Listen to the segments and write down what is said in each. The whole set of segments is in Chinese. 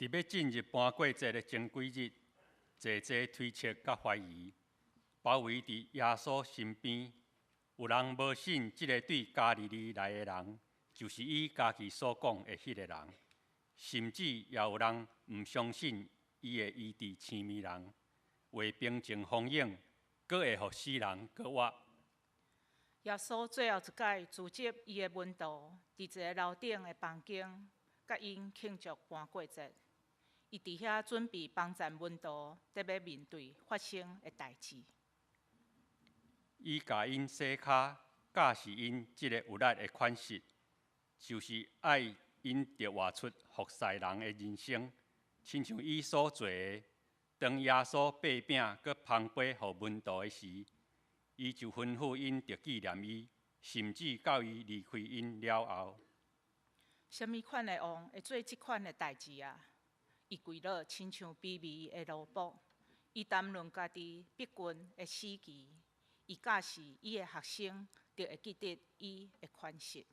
伫要进入搬过节的前几日，济推测甲怀疑包围伫耶稣身边。有人无信即个对加利利来的人，就是伊家己所讲的迄个人，甚至也有人毋相信伊会医治青面人，会平静风涌，阁会互死人阁活。耶稣最后一届组织伊的门徒，伫一个楼顶的房间，甲因庆祝搬过节。伊伫遐准备帮助门徒，得要面对发生的代志。伊甲因洗骹，教示因即个有力的款式，就是爱因着活出服侍人的人生，亲像伊所做的。当耶稣掰饼搁烘杯互门徒的时，伊就吩咐因着纪念伊，甚至到伊离开因了后。什么款的王会做即款的代志啊？伊跪落亲像卑微的奴仆，伊谈论家己逼近的死期，伊教示伊的学生，就会记得伊的款式。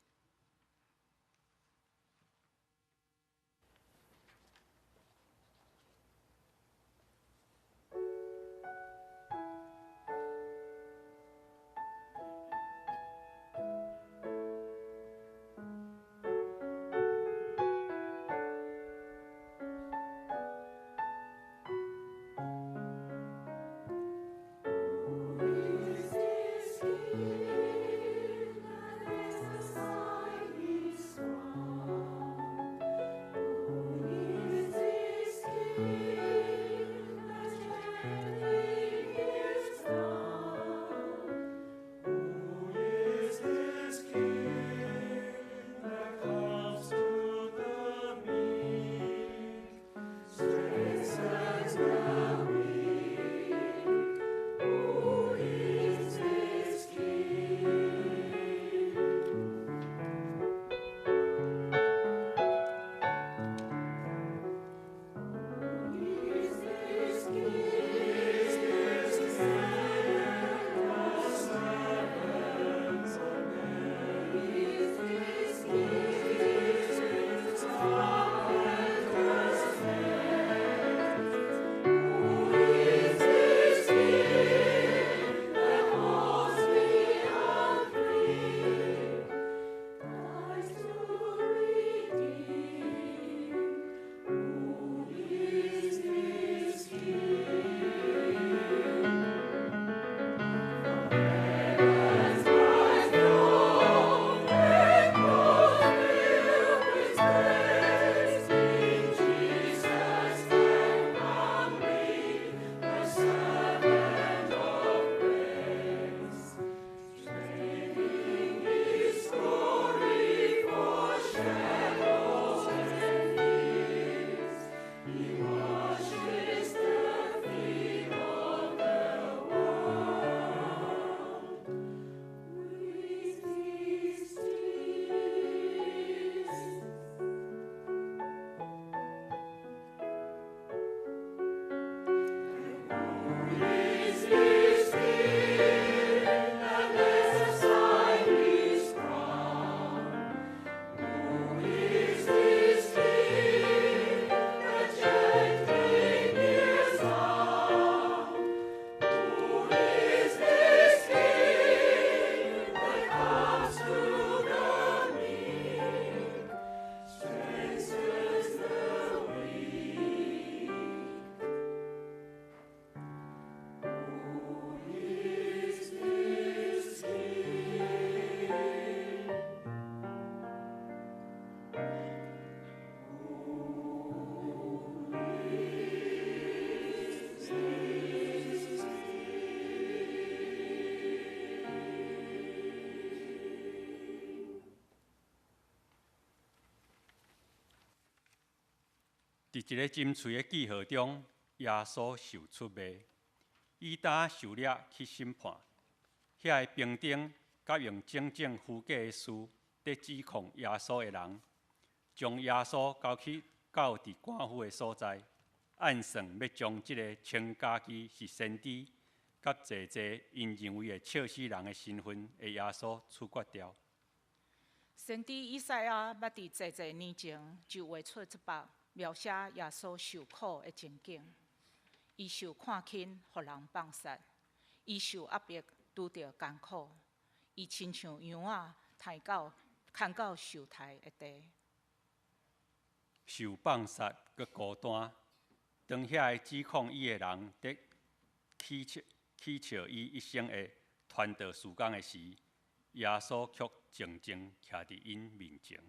伫一个金翠的记号中，耶稣受出卖，以担受了去审判。遐个兵丁甲用整整虚假的事，伫指控耶稣的人，将耶稣交去到伫官府的所在，暗算要将即个称家己是先知，甲济因认为会笑死人的身份的耶稣处决掉。先知以赛亚捌伫济年前就画出这幅描写耶稣受苦的情景。伊受看轻，互人放杀；伊受压迫，拄着艰苦。伊亲像羊仔，牵到受害的地。受放杀，佮孤单。当遐个指控伊的人伫祈笑伊一生的传道事工的时，耶稣却静静徛伫因面前。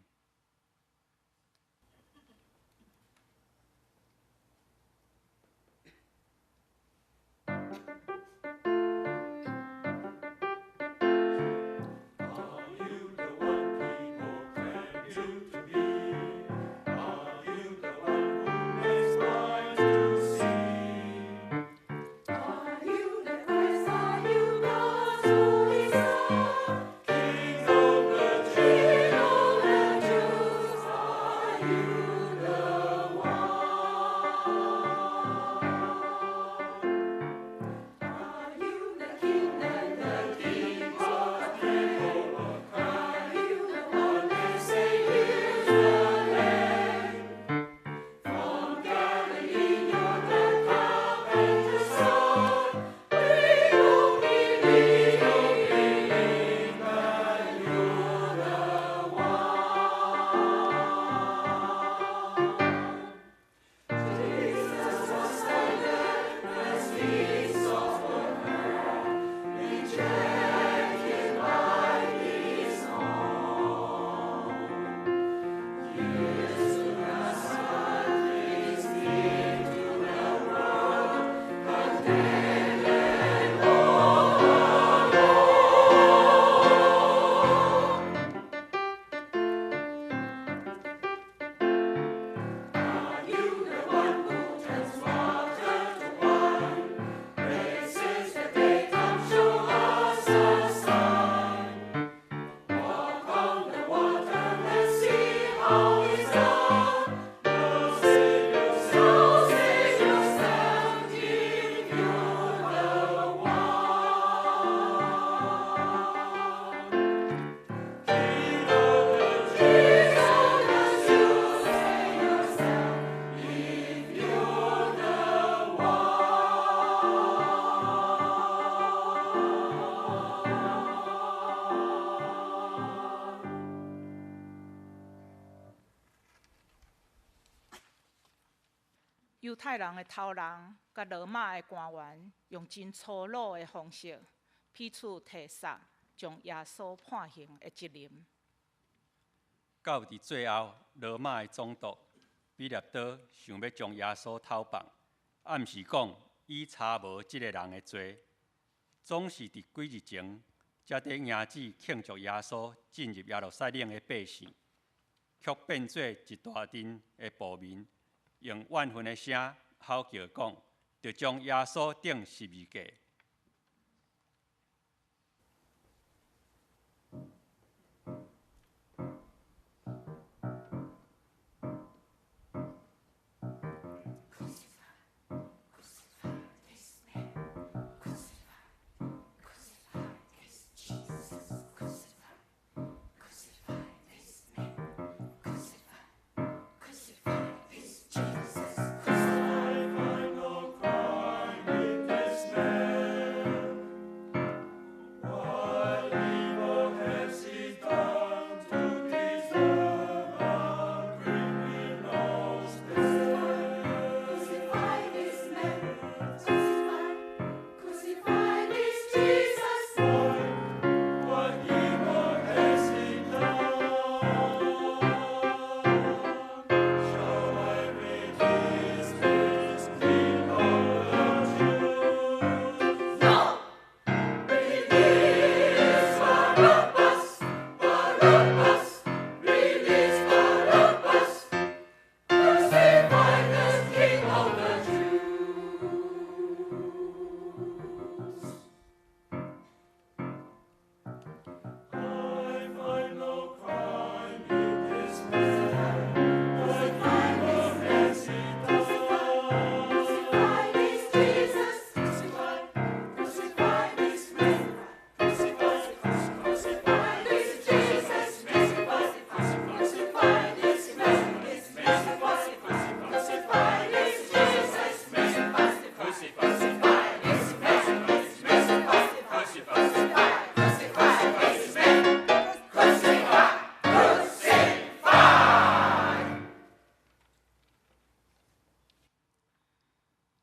犹太人的头人甲罗马的官员用真粗鲁的方式彼此提杀，将耶稣判刑的责任。到伫最后，罗马的总督比列多想要将耶稣偷放，暗示讲伊查无即个人的罪，总是伫几日前才伫迎旨庆祝耶稣进入耶路撒冷的百姓，却变做一大阵的暴民。用怨愤的声吼叫讲，就将耶稣钉十字架。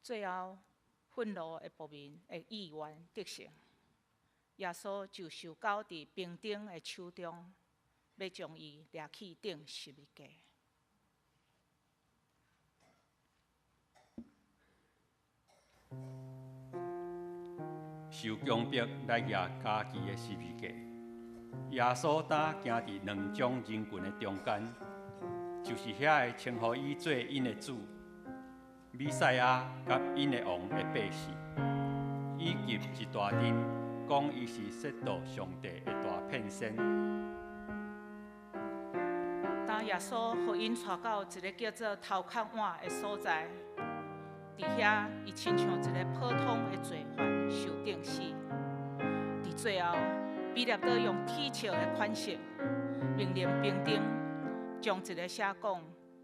最后，愤怒的暴民的意愿得胜，耶稣就受到伫兵丁的手中，要将伊掠去钉十字架。受强迫来压家己的十字架，耶稣担行伫两种人群的中间，就是遐个称呼伊做因的主。弥赛亚甲因的王的百姓，以及一大阵讲伊是褻渎上帝的大骗先。当耶稣互因带到一个叫做头壳碗的所在，伫遐伊亲像一个普通的罪犯受定死。伫最后，彼得倒用铁笑的款式，命令兵丁将一个写讲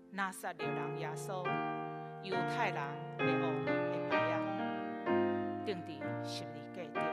拿撒勒人耶稣。犹太人的王的牌仔钉伫十字架顶。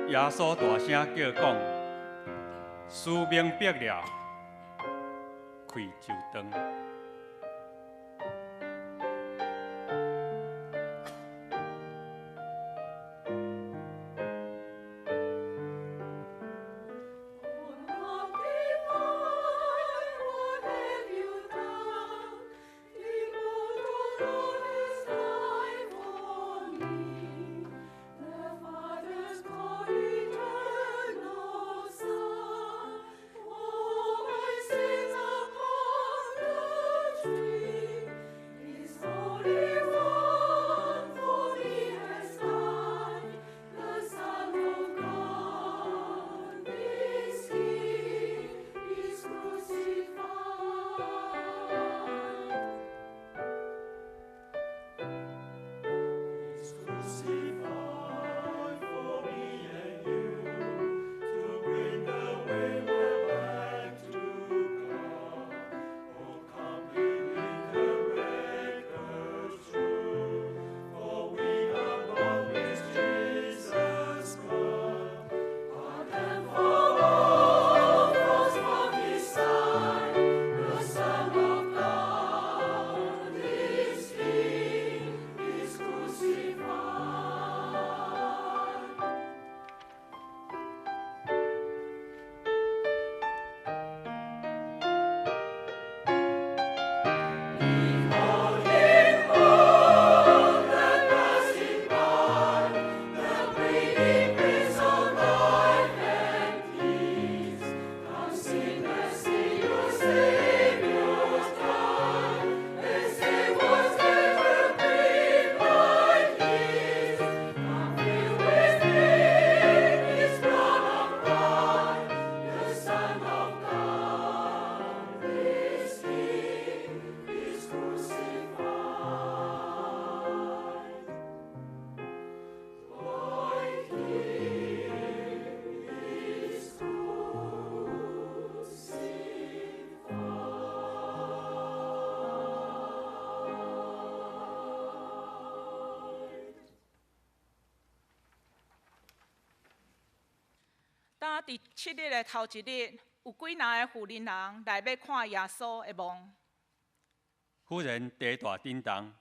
耶稣大声叫讲：“使命毕了，开就灯。”伫7日的头一日，有几若个妇人人来要看耶稣的梦。忽然地大震动，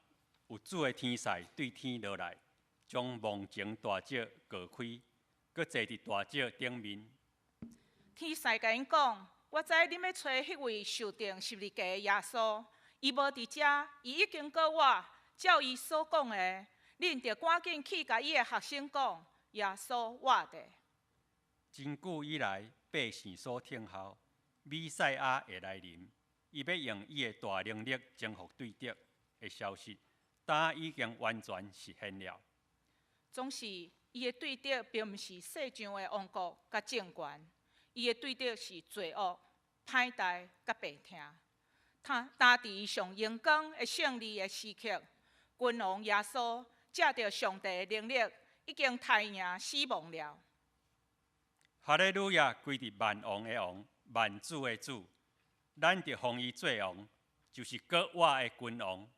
有主的天使对天落来，将梦前大石割开，搁坐伫大石顶面。天使甲因讲：我知你要找迄位受定十字架的耶稣，伊无伫遮，伊已经告我，照伊所讲的，恁着赶紧去甲伊的学生讲，耶稣活的。真久以来，百姓所听候，弥赛亚会来临，伊要用伊的大能力征服对敌的消息，答已经完全实现了。总是伊的对敌并毋是世上的王国甲政权，伊的对敌是罪恶、歹待甲病痛。但伫上荣光的胜利的时刻，君王耶稣借着上帝的能力，已经杀赢死亡了。哈利路亚，归伫万王的王，万主的主，咱着奉伊做王，就是国我的君王。